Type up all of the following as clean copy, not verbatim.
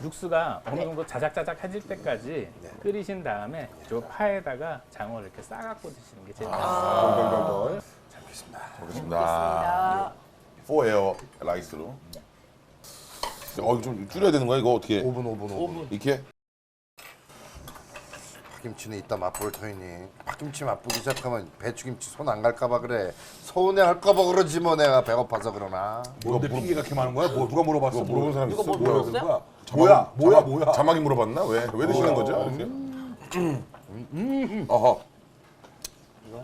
육수가 어느 정도 자작자작해질 때까지 끓이신 다음에 저 파에다가 장어를 이렇게 싸갖고 드시는 게 제일 맛있어요. 잘 먹겠습니다. 먹겠습니다. 4에어 라이스로. 좀 줄여야 되는 거야 이거 어떻게? 5분. 이렇게? 파김치는 이따 맛볼 터이니. 파김치 맛보기 시작하면 배추김치 손 안 갈까봐 그래. 서운해할까봐 그러지 뭐 내가 배고파서 그러나. 뭔데 핑계가 이렇게 많은 거야? 누가 물어봤어? 물어본 사람 있어? 뭐 뭐야? 물어봤어요? 뭐야? 자막이 물어봤나? 왜 드시는 거죠? 어허.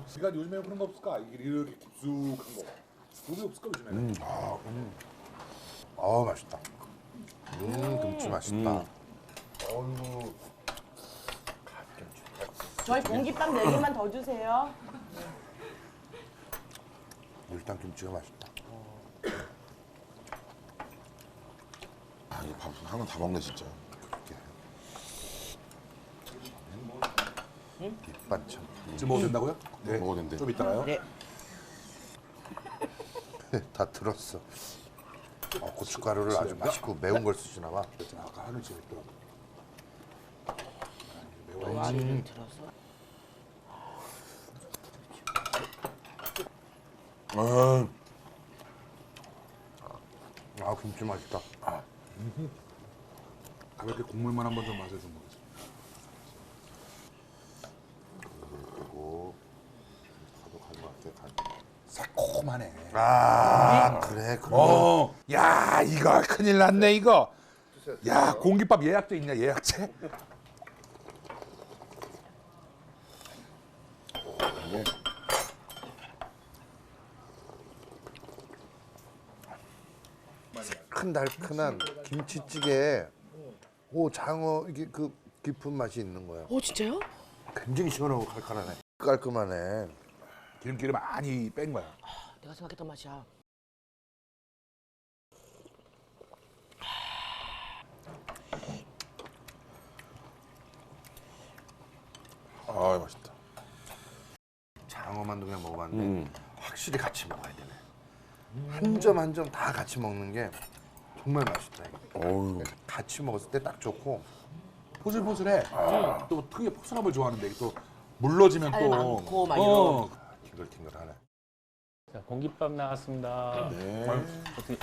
제가 요즘에 그런 거 없을까? 이렇게 깊숙한 거. 그게 없을까 요즘에는? 맛있다. 김치 맛있다. 저희 공깃밥 4개만 더 주세요. 일단 김치가 맛있다. 이거 밥 한 번 다 먹네 진짜. 밑반찬. 지금 먹어도 된다고요? 네. 먹어도 된대. 좀 이따가요? 네. 다 들었어. 고춧가루를 아주 맛있고 매운 걸 쓰시나 봐. 아까 하는 집에 있더라고. 와인을 들어서. 김치 맛있다. 가볍게 국물만 한번 좀 맛을 좀 보겠습니다. 그리고 가득한 것 같아. 새콤하네. 그래. 야 이거 큰일 났네 이거. 야 공깃밥 예약제 있냐 예약제? 달큰한 김치찌개에 장어 이게 그 깊은 맛이 있는 거야. 진짜요? 굉장히 시원하고 칼칼하네. 깔끔하네. 기름기를 많이 뺀 거야. 내가 생각했던 맛이야. 맛있다. 장어만도 그냥 먹어봤는데 확실히 같이 먹어야 되네. 한 점 한 점 다 같이 먹는 게 정말 맛있다. 이거. 같이 먹었을 때 딱 좋고. 포슬포슬해. 또 특유의 포슬함을 좋아하는데 이게 또 물러지면 살 또 많고 막 이런. 팅글팅글하네. 자, 공깃밥 나왔습니다. 네. 어떻게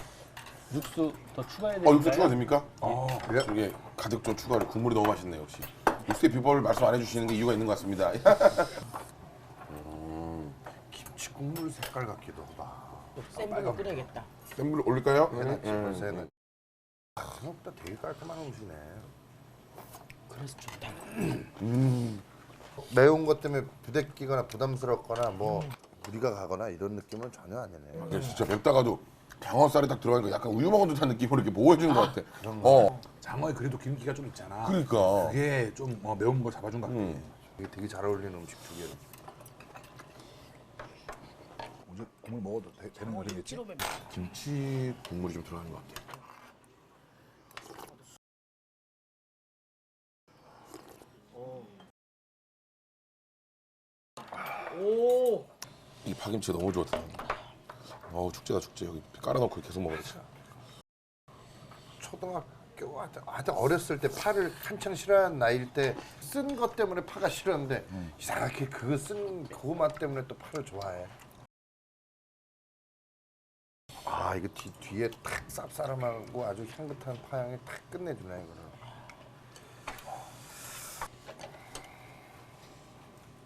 육수 더 추가해야 될까요? 육수 추가 됩니까? 그래? 이게 가득 좀 추가를. 국물이 너무 맛있네 역시. 육수의 비법을 말씀 안 해주시는 게 이유가 있는 것 같습니다. 김치 국물 색깔 같기도 하다. 센 불로 끓여야겠다. 센 불 올릴까요? 집에서는 생각보다 되게 깔끔한 음식이네. 그래서 좋다. 매운 것 때문에 부대끼거나 부담스럽거나 뭐 무리가 가거나 이런 느낌은 전혀 아니네. 이게 진짜 맵다가도 장어살이 딱 들어가니까 약간 우유 먹은 듯한 느낌으로 이렇게 보호해주는 것 같아. 장어에 그래도 기름기가 좀 있잖아. 그러니까. 그게 좀 매운 거 잡아준 것 같아. 이게 되게 잘 어울리는 음식 두 개로. 이제 국물 먹어도 되는 거 되겠지? 김치 국물이 좀 들어가는 것 같아. 오. 이 파김치가 너무 좋다. 축제다 축제. 여기 깔아놓고 계속 먹어야지. 초등학교 하여튼 어렸을 때 파를 한창 싫어하는 나이일 때 쓴 것 때문에 파가 싫었는데 이상하게 그거 쓴 그 맛 때문에 또 파를 좋아해. 이거 뒤에 탁 쌉싸름하고 아주 향긋한 파향이 탁 끝내주네 이거를.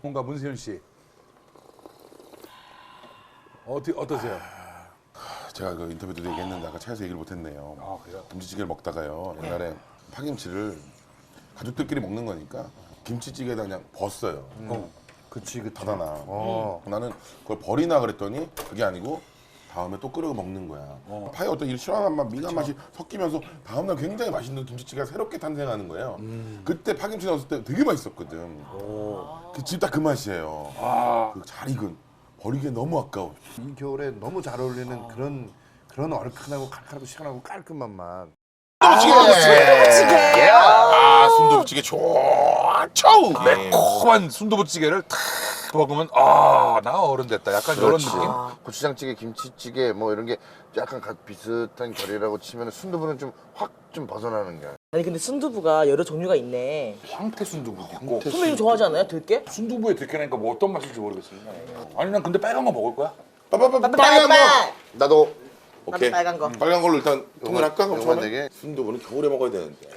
뭔가 문세윤 씨 어떠세요? 제가 그 인터뷰 때 얘기했는데 아까 차에서 얘기를 못했네요. 그래요? 김치찌개를 먹다가요. 옛날에 파김치를 가족들끼리 먹는 거니까 김치찌개에다 그냥 벗어요. 그치. 닫아놔. 나는 그걸 버리나 그랬더니 그게 아니고 다음에 또 끓여 먹는 거야. 파에 어떤 이 시원한 맛, 미간 맛이 섞이면서 다음날 굉장히 맛있는 김치찌개가 새롭게 탄생하는 거예요. 그때 파김치 넣었을 때 되게 맛있었거든. 집 딱 그 맛이에요. 그 잘 익은. 버리기에 너무 아까워. 이 겨울에 너무 잘 어울리는 그런 얼큰하고 칼칼하고 시원하고 깔끔한 맛. 순두부찌개 좋죠. 매콤한 순두부찌개를 탁 먹으면 아, 나 어른 됐다. 약간 이런 그렇지. 느낌? 고추장찌개, 김치찌개 뭐 이런 게 약간 비슷한 결이라고 치면 순두부는 좀 확 좀 벗어나는 게. 아니 근데 순두부가 여러 종류가 있네. 황태 순두부 있고 선배님 좋아하지 않아요? 들깨? 순두부에 들켜내니까 뭐 어떤 맛일지 모르겠습니다. 아니 난 근데 빨간 거 먹을 거야. 빨간 거. 나도 오케이. 빨간 거. 빨간 걸로 일단 통일할까? 그럼 요건 처음에? 되게 순두부는 겨울에 먹어야 되는데.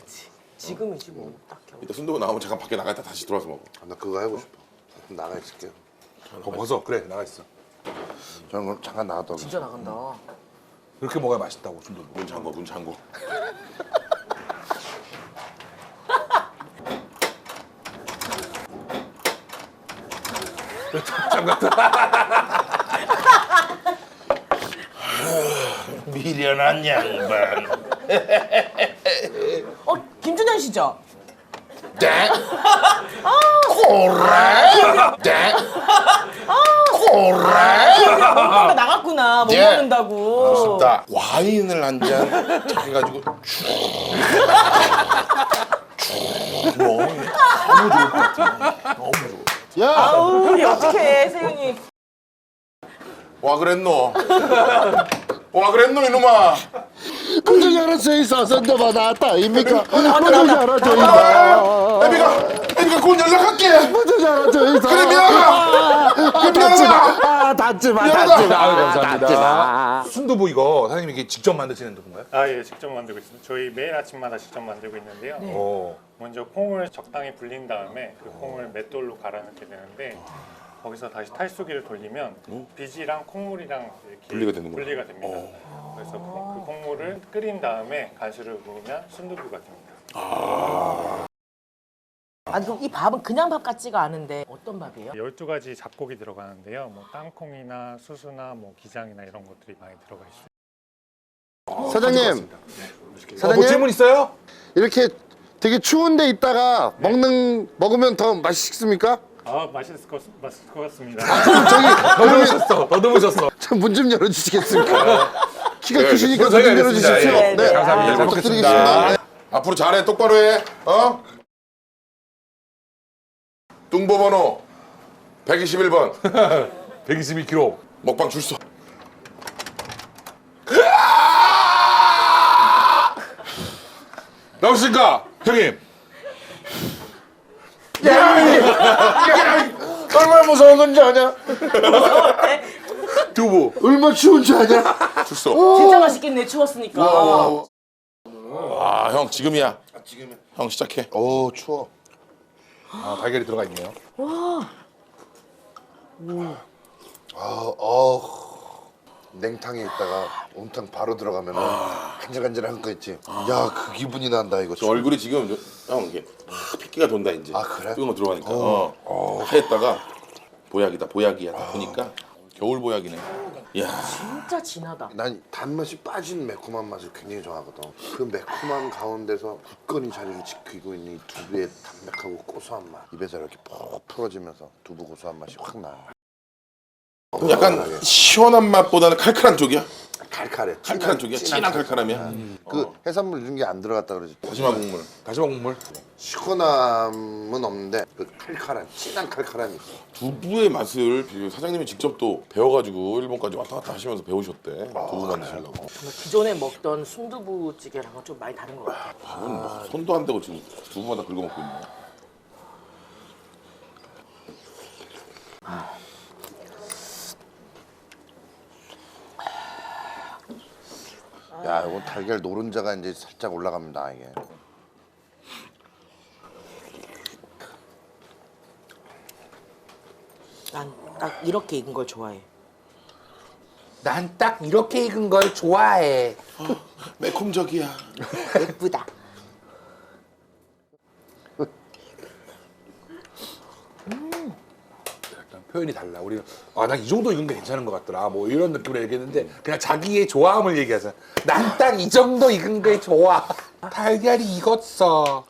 지금이지 뭐. 딱 겨울. 이따 순두부 나오면 잠깐 밖에 나갔다 다시 들어와서 먹어. 나 그거 해보고 싶어. 그럼 나가 있을게요. 벗어. 그래 나가 있어. 저는 그럼 잠깐 나갔다 오겠습니다. 진짜 나간다. 그렇게 먹어야 맛있다고 순두부. 문 잠궈, 문 잠궈. 미련한 양반. 김준현 씨죠? 네? 코라? 네? 코라? 먹는 거 나갔구나. 못 예. 먹는다고. 나 와인을 한 잔 해가지고 쭉 먹으면 너무 좋을 것 같아. 너무 좋아. 야! 아우 우리 어떡해 세윤이. 와 그랬노? 와 그랬노 이놈아? 문을 열어져 있어 선도가 나왔다 입니까? 나왔다, 문을 나왔다. 열어져 있어. 애비가 곧 연락할게. 문을 열어져 있어. 그래 미안하다. 닫지 마. 닫지 마. 닫지 마. 아유 닫지 감사합니다. 마. 순두부 이거 사장님이 이게 직접 만드시는 건가요? 아, 예, 직접 만들고 있습니다. 저희 매일 아침마다 직접 만들고 있는데요. 오. 먼저 콩을 적당히 불린 다음에 그 콩을 맷돌로 갈아넣게 되는데 거기서 다시 탈수기를 돌리면 비지랑 콩물이랑 이렇게 분리가 되는 거예요? 분리가 됩니다. 그래서 그 콩물을 끓인 다음에 간수를 부으면 순두부가 됩니다. 아니 그럼 이 밥은 그냥 밥 같지가 않은데 어떤 밥이에요? 12가지 잡곡이 들어가는데요. 뭐 땅콩이나 수수나 뭐 기장이나 이런 것들이 많이 들어가 있어요. 사장님. 뭐 사장님 질문 있어요? 이렇게 되게 추운데 있다가 먹으면 더 맛있습니까? 아, 맛있을 것 같습니다. 더듬으셨어. 더듬으셨어. 문 좀 열어주시겠습니까? 키가 크시니까 문 저희가 좀 열어주십시오. 알겠습니다. 네, 감사합니다. 잘 부탁드리겠습니다. 네. 앞으로 잘해 똑바로 해. 어? 뚱보번호 121번 122kg. 먹방 출소. 나오십니까? 형님. 얼마나 무서운 건지 아냐? 두부. 얼마나 추운지 아냐? 출소. 진짜 맛있겠네 추웠으니까. 아, 형 지금이야. 형 시작해. 오 추워. 아, 달걀이 들어가 있네요. 냉탕에 있다가 온탕 바로 들어가면 간질간질한 거 있지. 야 그 기분이 난다 이거. 저 얼굴이 지금 형 이게 핏기가 돈다 이제. 아, 그래? 뜨거운 거 들어가니까. 하였다가 보약이다. 보약이야. 딱 보니까 겨울 보약이네. 야, 진짜 진하다. 난 단맛이 빠진 매콤한 맛을 굉장히 좋아하거든. 그 매콤한 가운데서 굳건히 자리를 지키고 있는 이 두부의 담백하고 고소한 맛. 입에서 이렇게 푹 풀어지면서 두부 고소한 맛이 확 나. 그럼 약간 시원한 맛보다는 칼칼한 쪽이야? 칼칼해. 칼칼한 쪽이야? 진한 칼칼함이야? 그 해산물 이런 게 안 들어갔다 그러지. 다시마 국물. 다시마 국물. 시원함은 없는데 그 칼칼한 진한 칼칼함이 있어. 두부의 맛을 사장님이 직접 또 배워가지고 일본까지 왔다 갔다 하시면서 배우셨대. 두부 만드시려고. 정말 기존에 먹던 순두부찌개랑은 좀 많이 다른 것 같아. 밥은 뭐 손도 안 대고 지금 두부마다 긁어먹고 있네. 야 이건 달걀 노른자가 이제 살짝 올라갑니다 이게. 난 딱 이렇게 익은 걸 좋아해. 난 딱 이렇게 익은 걸 좋아해. 매콤적이야. 예쁘다. 약간 표현이 달라. 우리는 난 이 정도 익은 게 괜찮은 것 같더라. 뭐 이런 느낌으로 얘기했는데 그냥 자기의 좋아함을 얘기하자. 난 딱 이 정도 익은 게 좋아. 달걀이 익었어.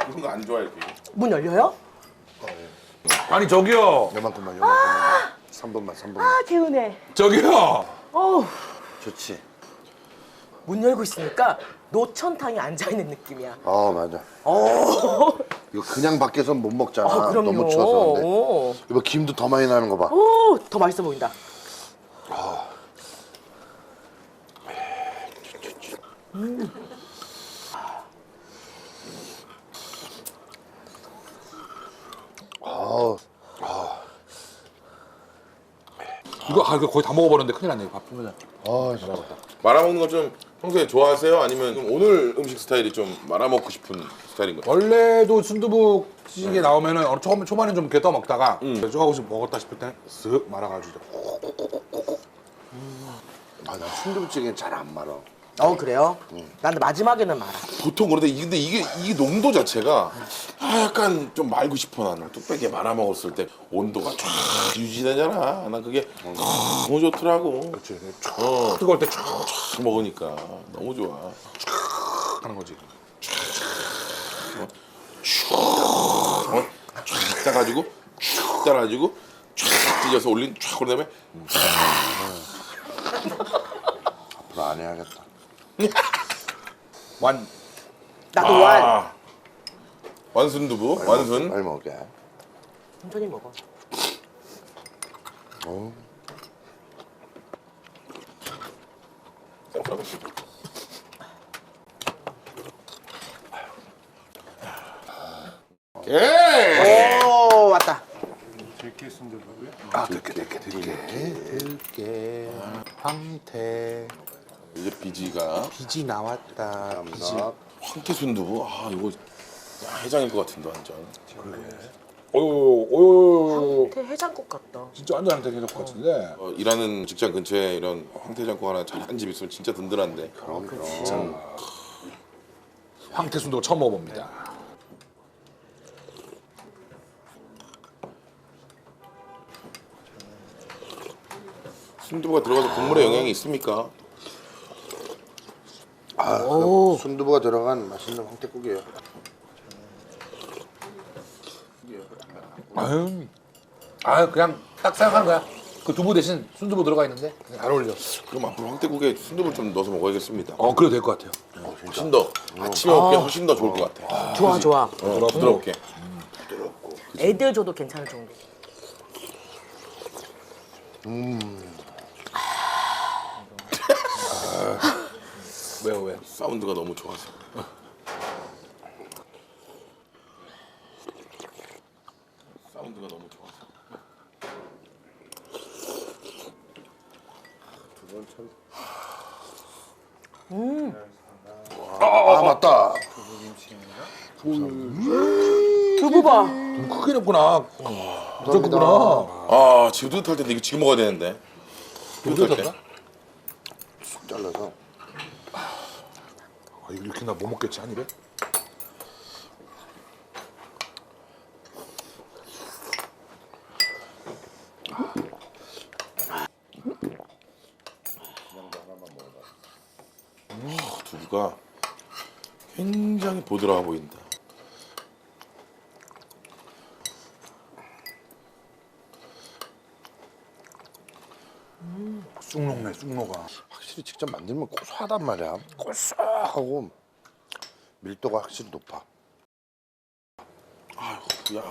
이런 거 안 좋아해 이렇게. 문 열려요? 아니 저기요. 요만큼만. 3번만. 아 개운해. 저기요. 어우 좋지. 문 열고 있으니까 노천탕에 앉아있는 느낌이야. 맞아. 어. 이거 그냥 밖에서 못 먹잖아. 그럼요. 너무 추워서. 근데 오. 이거 김도 더 많이 나는 거 봐. 오, 더 맛있어 보인다. 이거 거의 다 먹어버렸는데 큰일 났네. 밥 보면. 말아먹는 거 좀 평소에 좋아하세요? 아니면 좀 오늘 음식 스타일이 좀 말아먹고 싶은 스타일인가요? 원래도 순두부찌개 나오면은 초반에 좀 이렇게 떠먹다가 조금씩 먹었다 싶을 때는 쓱 말아가지고. 난 순두부찌개는 잘 안 말아. 그래요? 난 마지막에는 말아. 보통 그런데 근데 이게 농도 자체가 약간 좀 말고 싶어 나는. 뚝배기에 말아먹었을 때 온도가 쫙 유지되잖아. 난 그게 너무 좋더라고. 그렇지. 뜨거울 때 쫙 먹으니까 너무 좋아. 하는 거지. 쫙 따가지고 쫙 따라가지고 쫙 찢어서 올린 쫙 그런 다음에 앞으로 안 해야겠다. 완. 나도 왈. 완순두부 완순. 빨리 먹게. 천천히 먹어. 오, 왔다. 들깨 순두부고요. 들깨. 황태. 이제 비지가 비지 나왔다. 비지. 황태 순두부. 이거 해장일 것 같은데 완전. 오요. 황태 해장국 같다. 진짜 완전 황태 계속 같은데. 일하는 직장 근처에 이런 황태장국 하나 잘한 집 있으면 진짜 든든한데. 황태 순두부 처음 먹어봅니다. 순두부가 들어가서 국물에 영향이 있습니까? 순두부가 들어간 맛있는 황태국이에요. 그냥 딱 생각하는 거야. 그 두부 대신 순두부 들어가 있는데 그냥 잘 어울려. 그럼 앞으로 황태국에 순두부를 좀 넣어서 먹어야겠습니다. 그래도 될 것 같아요. 훨씬 더 아침에 먹기 훨씬 더 좋을 것 같아. 좋아. 부드럽게. 애들 줘도 괜찮을 정도. 왜? 사운드가 너무 좋아서. 사운드가 너무 좋아서. 맞다. 두부 봐. 크게 넣구나. 엄청 크구나. 지금 뜨뜻할 텐데 이거 지금 먹어야 되는데. 어떻게 뜨뜻할 때. 다 쑥 잘라서. 이거 이렇게 나 못 먹겠지 한 입에? 두부가 굉장히 보드라워 보인다. 쑥 녹네, 쑥 녹아. 확실히 직접 만들면 고소하단 말이야. 고소하고 밀도가 확실히 높아. 야,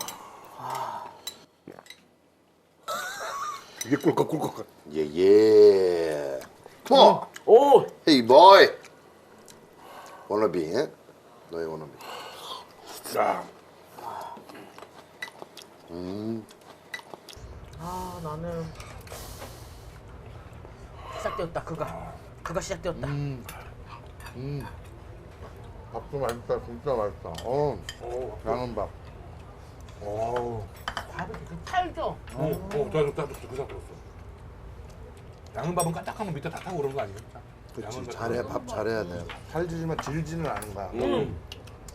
이게 꿀꺽. 예. 뭐? 오, 헤이 보이. 워너비. 너의 워너비. 야, 나는 시작되었다. 그가 시작되었다. 밥도 맛있다. 진짜 맛있다. 양은 밥. 밥이 되게 탈죠. 좋다. 그 생각 들었어. 양은밥은 까딱하면 밑에 다 타고 그런 거 아니에요? 그렇지. 잘해. 밥 잘해야 돼. 살지지만 질지는 않은 거야.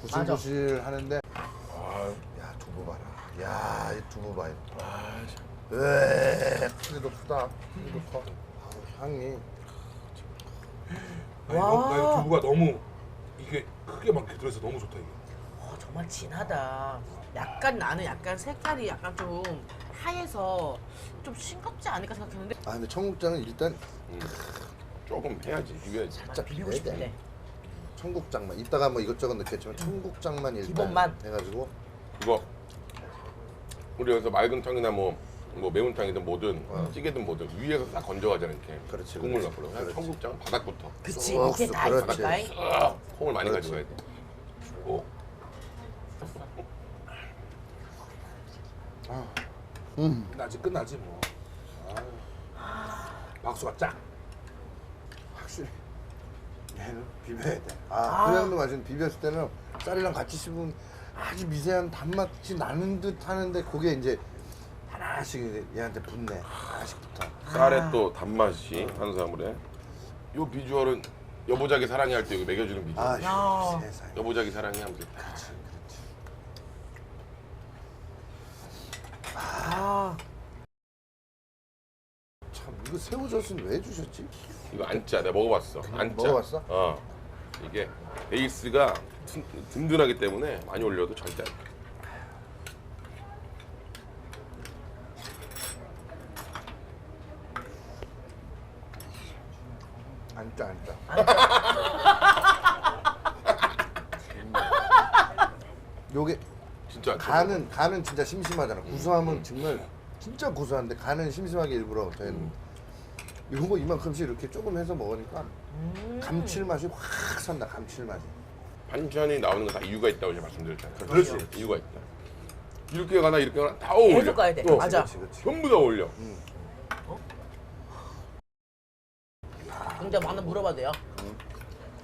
구실구실 하는데. 야 두부 봐라. 야 이 두부 봐. 크기도 크다. 크기도 커. 향이. 나 이거 두부가 너무 이게 크게 막 이렇게 들어서 너무 좋다 이게. 정말 진하다. 나는 약간 색깔이 약간 좀 하얘서 좀 싱겁지 않을까 생각했는데 근데 청국장은 일단 조금 해야지. 이게 살짝 비비고 싶은데. 청국장만 이따가 뭐 이것저것 넣겠지만 청국장만 일단 기본만. 해가지고 그거 우리 여기서 맑은 탕이나 뭐 매운탕이든 뭐든 찌개든 뭐든 위에서 싹 건져가잖아 이렇게. 그렇지, 국물 그렇지. 갖고 그냥 청국장 바닥부터 그치 어, 밑에 다 그렇지. 있으니까. 콩을 많이 그렇지. 가져가야 돼. 오. 끝나지 끝나지 뭐. 박수가 짝. 확실히 얘는 비벼야 돼. 그냥도 맛있는 비볐을 때는 쌀이랑 같이 씹으면 아주 미세한 단맛이 나는 듯 하는데 그게 이제 하나씩 얘한테 붙네. 하나씩 붙어. 쌀에 또 단맛이 탄수화물에. 요 비주얼은 여보자기 사랑해 할 때 여기 먹여주는 비주얼. 야. 세상에. 여보자기 사랑해 하면서. 아. 참 이거 새우젓은 왜 주셨지? 이거 안 짜. 내가 먹어봤어. 안 짜. 먹어봤어? 이게 베이스가 든든하기 때문에 많이 올려도 절대 안 돼. 안 짜, 안 짜. 요게 진짜 안 짜. 간은 진짜 심심하잖아. 구수함은 정말 진짜 구수한데 간은 심심하게 일부러 저희는 요거 이만큼씩 이렇게 조금 해서 먹으니까 감칠맛이 확 산다. 감칠맛이. 반찬이 나오는 거 다 이유가 있다고 제가 말씀드렸잖아요. 그렇지. 이유가 있다. 이렇게 가나 이렇게 가나 다 어울려. 계속 가야 돼. 맞아. 그렇지, 그렇지. 전부 다 어울려. 근데 하나 물어봐도 돼요?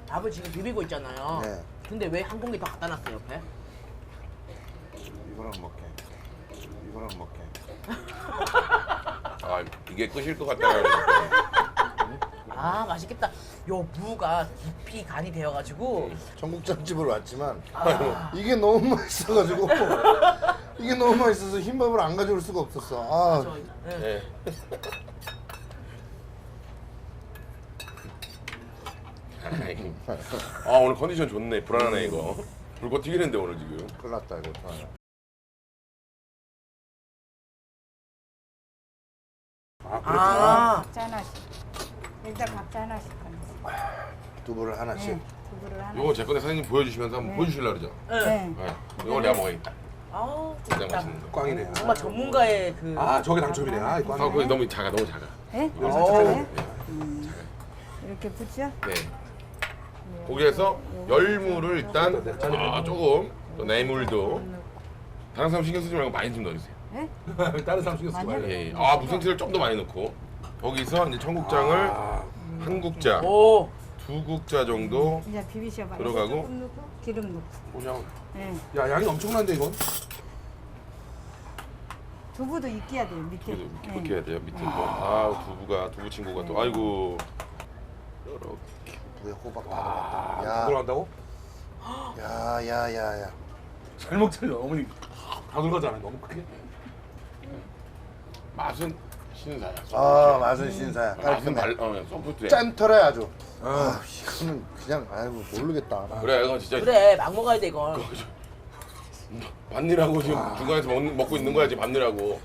밥을 지금 비비고 있잖아요. 네. 근데 왜 한 공기 더 갖다 놨어요 옆에? 이거랑 먹게. 이거랑 먹게. 아 이게 끝일 것 같다는 느낌. 아 맛있겠다. 요 무가 깊이 간이 되어가지고 청국장집을 왔지만 이게 너무 맛있어가지고 이게 너무 맛있어서 흰밥을 안 가져올 수가 없었어. 아, 저, 네. 네. 아 오늘 컨디션 좋네. 불안하네 이거. 불꽃 튀기는데 오늘 지금. 큰일 났다 이거. 아 각자 하나씩. 일단 각자 하나씩 하나씩. 두부를 하나씩. 두부를 하나. 요거 제 건데 사장님 보여주시면서 한번 보여주실라 그러죠? 네. 네. 이걸 내가 먹어야겠다. 아우 진짜 좋다. 맛있는 거. 꽝이네. 정말 전문가의 그 아 저게 당첨이네. 아 이 아 꽝. 그거 너무 작아 너무 작아. 네? 이거 작아요? 작아요. 이렇게 붙여? 네. 거기에서 열무를 일단 조금 또 내물도 다른 사람 신경 쓰지 말고 많이 좀 넣어주세요. 네? 다른 사람 신경 쓰지 아니야? 말고. 예. 아 무생채를 좀 더 많이 넣고 거기서 이제 청국장을 한 국자, 오 두 국자 정도 이제 비비셔봐. 들어가고. 조금 넣고 기름 넣고. 그냥 네. 야 양이 엄청난데 이건. 두부도 익혀야 돼요 밑에. 이렇게 해야 돼요 밑에 거. 아 두부 친구가 또 아이고 이렇게. 두부에 호박 아 다 그걸 한다고? 들어갔다. 야야야야. 잘 먹잖아. 어머니 다 들어가잖아. 너무 크게. 맛은 신사야. 아 맛은 신사야. 맛은 깔끔해. 소프트해. 짠털해 아주. 아 이거는 그냥 아이고 모르겠다. 그래 이거 진짜 그래 막 먹어야 돼 이건. 반일하고 지금 중간에서 먹고 있는 거야 지금 반일하고.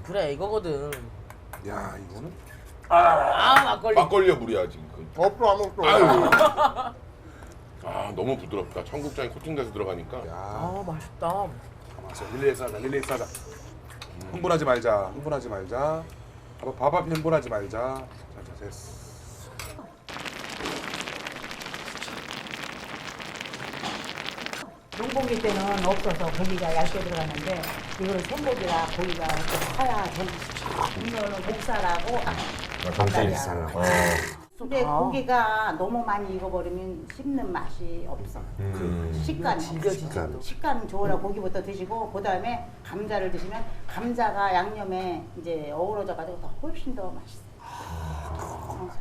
그래 이거거든. 야 이거는. 아 막걸리. 막걸리야 물이야 지금. 없어 아무것도. 아유. 아 너무 부드럽다. 청국장이 코팅돼서 들어가니까. 야 아 맛있다. 가만있어. 릴레이스 하자. 릴레이스 하자. 흥분하지 말자. 흥분하지 말자. 밥 앞에 흥분하지 말자. 자 됐어. 용고기 때는 없어서 고기가 얇게 들어갔는데 이거는 생고기라 고기가 좀 커야 되지. 이거는 목살하고 감살이야. 근데 고기가 너무 많이 익어버리면 씹는 맛이 없어. 식감이 없어. 식감 좋으라 고기부터 드시고 그 다음에 감자를 드시면 감자가 양념에 이제 어우러져가지고 더 훨씬 더 맛있어.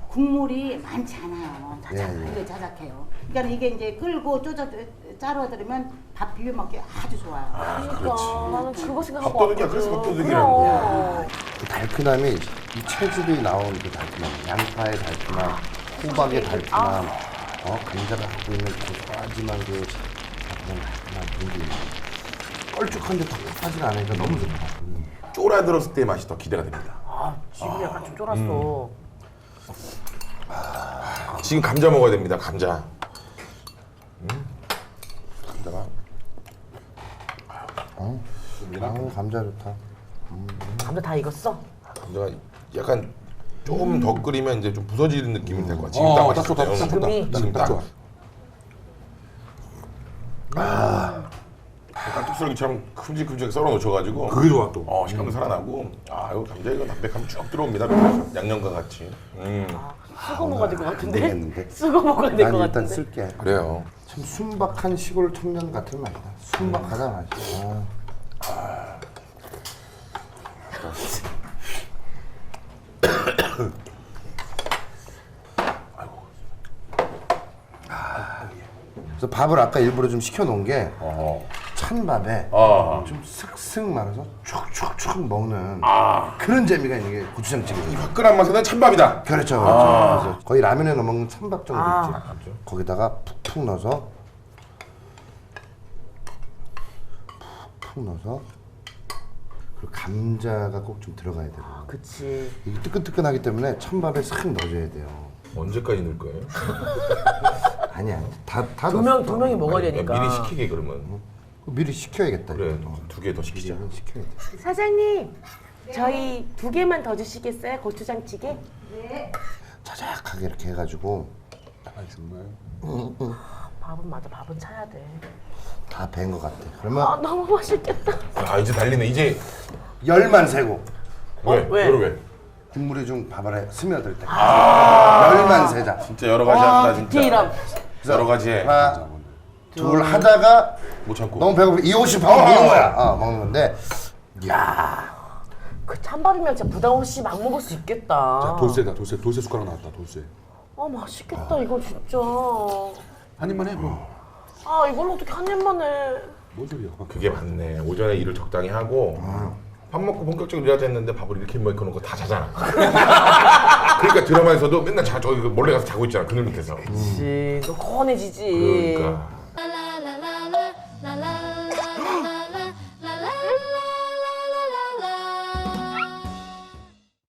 국물이 많지 않아요. 이게 자작해요. 그러니까 이게 이제 끓고 짜러 들으면 밥 비벼 먹기 아주 좋아요. 그러니까 나는 그거 생각하고 밥도둑이야. 그래서 밥도둑이라는 거야. 그 달큰함이 이 체질이 나온 그 달큰함, 양파의 달큰함, 호박의 달큰함, 감자가 갖고 있는 고소하지만 그 그런 달큰함 분위기 껄쭉한데 텁텁하진 않으니까 너무 좋다. 쫄아들었을 때의 맛이 더 기대가 됩니다. 아 지금 약간 좀 쫄았어. 지금 감자 먹어야 됩니다. 감자. 감자가. 감자 좋다. 감자 다 익었어? 감자가 약간 조금 더 끓이면 이제 좀 부서지는 느낌이 될 것 같아. 지금 딱 딱 좋다, 딱 좋다. 지금 딱 좋아. 깍둑스러기처럼 큼직큼직 썰어 놓쳐가지고 그게 좋아 또. 식감도 살아나고 이거 감자 이거 담백함 쭉 들어옵니다. 양념과 같이. 쓰고 먹어야 될 것 안 같은데? 되겠는데. 쓰고 먹어야 될 것 난 일단 같은데? 쓸게. 그래요. 참 순박한 시골 청년 같은 맛이다. 순박하다 맛이. 그래서 밥을 아까 일부러 좀 시켜놓은 게 찬밥에 좀 슥슥 말아서 촉촉촉 먹는 그런 재미가 있는 게 고추장찌개. 이 화끈한 맛에는 찬밥이다. 그렇죠, 그렇죠. 그래서 거의 라면에 넣어 먹는 찬밥 정도 있지. 거기다가 푹푹 넣어서 그리고 감자가 꼭 좀 들어가야 돼요. 그치. 이게 뜨끈뜨끈하기 때문에 찬밥에 싹 넣어줘야 돼요. 언제까지 넣을 거예요? 아니야, 다 두 명이 먹어야 되니까. 미리 시키게 그러면. 미리 식혀야겠다. 그래, 이거. 2개 더 시키자. 미리 식혀야 돼. 사장님, 저희 2개만 더 주시겠어요? 고추장찌개? 자작하게 이렇게 해가지고 밥은 맞아, 밥은 차야 돼. 다 밴 것 같아. 그러면 너무 맛있겠다. 이제 달리네. 이제 열만 세고 왜? 이걸 왜? 국물이 좀 밥알에 스며들 때 열만 세자. 진짜 여러 가지 한다 진짜. 디테일함. 여러 가지 해. 하나, 둘 하다가 못 참고. 너무 배고프면 이 옷이 밥 먹는 거야. 먹는 건데. 야, 그 찬밥이면 진짜 부담 없이 막 먹을 수 있겠다. 돌쇠다 돌쇠 숟가락 나왔다 돌쇠. 맛있겠다 이거 진짜. 한 입만 해 뭐. 이걸 어떻게 한 입만 해. 뭔 소리야. 그게 맞네. 오전에 일을 적당히 하고 밥 먹고 본격적으로 일하자 했는데 밥을 이렇게 먹고 놓고 다 자잖아. 그러니까 드라마에서도 맨날 저기 몰래 가서 자고 있잖아. 그늘 밑에서. 그치. 너 건해지지. 그러니까.